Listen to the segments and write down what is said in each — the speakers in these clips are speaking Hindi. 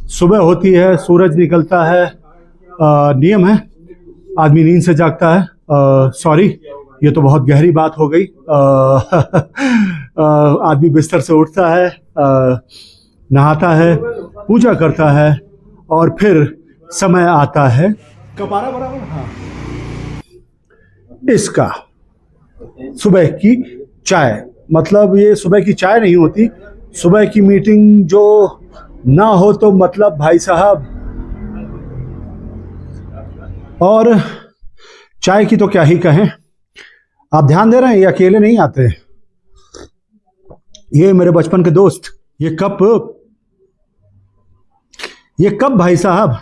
सुबह होती है, सूरज निकलता है, नियम है, आदमी नींद से जागता है। सॉरी, ये तो बहुत गहरी बात हो गई। आदमी बिस्तर से उठता है, नहाता है, पूजा करता है और फिर समय आता है कपारा बराबर, हाँ, इसका सुबह की चाय। मतलब ये सुबह की चाय नहीं होती, सुबह की मीटिंग जो ना हो तो मतलब भाई साहब। और चाय की तो क्या ही कहें। आप ध्यान दे रहे हैं, ये अकेले नहीं आते, ये मेरे बचपन के दोस्त। ये कप भाई साहब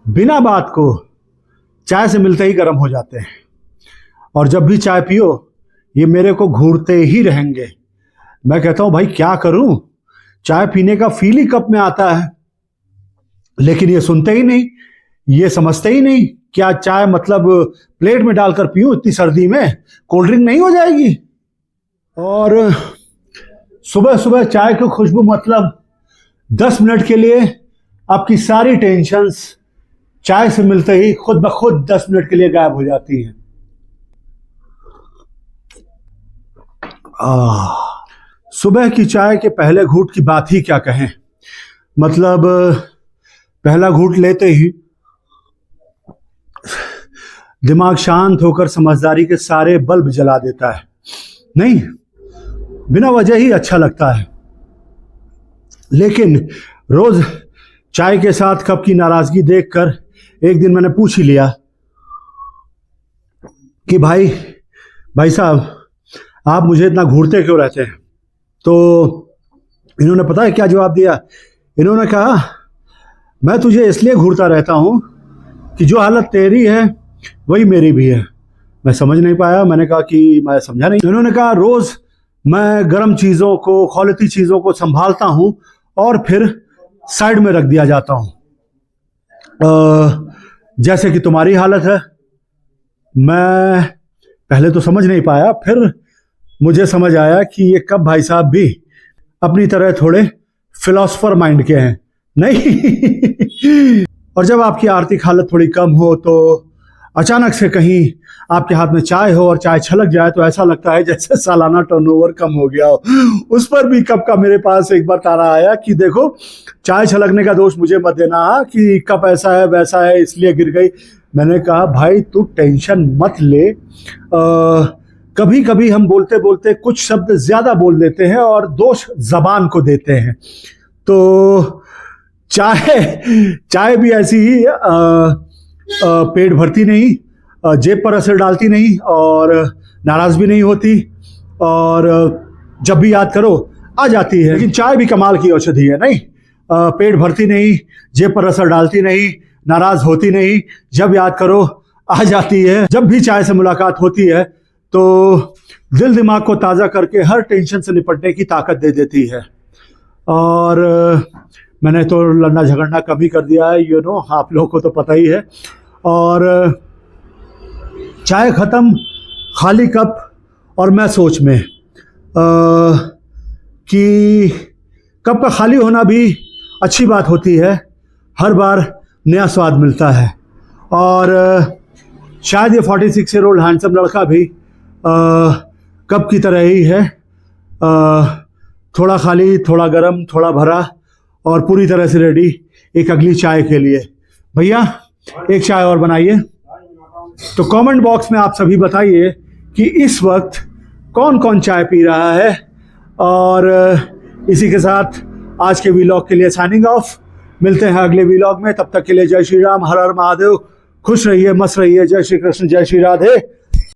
बिना बात को चाय से मिलते ही गर्म हो जाते हैं। और जब भी चाय पियो ये मेरे को घूरते ही रहेंगे। मैं कहता हूं भाई क्या करूं, चाय पीने का फील ही कप में आता है। लेकिन ये सुनते ही नहीं, ये समझते ही नहीं। क्या चाय मतलब प्लेट में डालकर पीऊं इतनी सर्दी में, कोल्ड ड्रिंक नहीं हो जाएगी। और सुबह सुबह चाय की खुशबू मतलब 10 मिनट के लिए आपकी सारी टेंशन्स चाय से मिलते ही खुद ब खुद 10 मिनट के लिए गायब हो जाती हैं। सुबह की चाय के पहले घूंट की बात ही क्या कहें। मतलब पहला घूंट लेते ही दिमाग शांत होकर समझदारी के सारे बल्ब जला देता है। नहीं, बिना वजह ही अच्छा लगता है। लेकिन रोज चाय के साथ कप की नाराजगी देखकर एक दिन मैंने पूछ ही लिया कि भाई साहब आप मुझे इतना घूरते क्यों रहते हैं। तो इन्होंने पता है क्या जवाब दिया। इन्होंने कहा मैं तुझे इसलिए घूरता रहता हूं कि जो हालत तेरी है वही मेरी भी है। मैं समझ नहीं पाया। मैंने कहा कि मैं समझा नहीं। इन्होंने कहा रोज मैं गर्म चीज़ों को, क्वालिटी चीज़ों को संभालता हूं और फिर साइड में रख दिया जाता हूं, जैसे कि तुम्हारी हालत है। मैं पहले तो समझ नहीं पाया, फिर मुझे समझ आया कि ये कब भाई साहब भी अपनी तरह थोड़े फिलोसफर माइंड के हैं। नहीं। और जब आपकी आर्थिक हालत थोड़ी कम हो तो अचानक से कहीं आपके हाथ में चाय हो और चाय छलक जाए तो ऐसा लगता है जैसे सालाना टर्नओवर कम हो गया हो। उस पर भी कप का मेरे पास एक बार ताना आया कि देखो चाय छलकने का दोष मुझे मत देना कि कप ऐसा है वैसा है इसलिए गिर गई। मैंने कहा भाई तू टेंशन मत ले। कभी कभी हम बोलते बोलते कुछ शब्द ज्यादा बोल देते हैं और दोष जबान को देते हैं। तो चाय भी ऐसी ही पेट भरती नहीं, जेब पर असर डालती नहीं और नाराज भी नहीं होती और जब भी याद करो आ जाती है। लेकिन चाय भी कमाल की औषधि है। नहीं, पेट भरती नहीं, जेब पर असर डालती नहीं, नाराज होती नहीं, जब याद करो आ जाती है। जब भी चाय से मुलाकात होती है तो दिल दिमाग को ताज़ा करके हर टेंशन से निपटने की ताकत दे देती है। और मैंने तो लड़ना झगड़ना कम ही कर दिया है, आप लोगों को तो पता ही है। और चाय ख़त्म, खाली कप और मैं सोच में कि कप का खाली होना भी अच्छी बात होती है। हर बार नया स्वाद मिलता है। और शायद ये 46 ईयर ओल्ड हैंडसम लड़का भी कप की तरह ही है, थोड़ा खाली, थोड़ा गर्म, थोड़ा भरा और पूरी तरह से रेडी एक अगली चाय के लिए। भैया एक चाय और बनाइए। तो कमेंट बॉक्स में आप सभी बताइए कि इस वक्त कौन कौन चाय पी रहा है। और इसी के साथ आज के व्लॉग के लिए साइनिंग ऑफ। मिलते हैं अगले व्लॉग में, तब तक के लिए जय श्री राम, हर हर महादेव। खुश रहिए, मस्त रहिए। जय श्री कृष्ण, जय श्री राधे।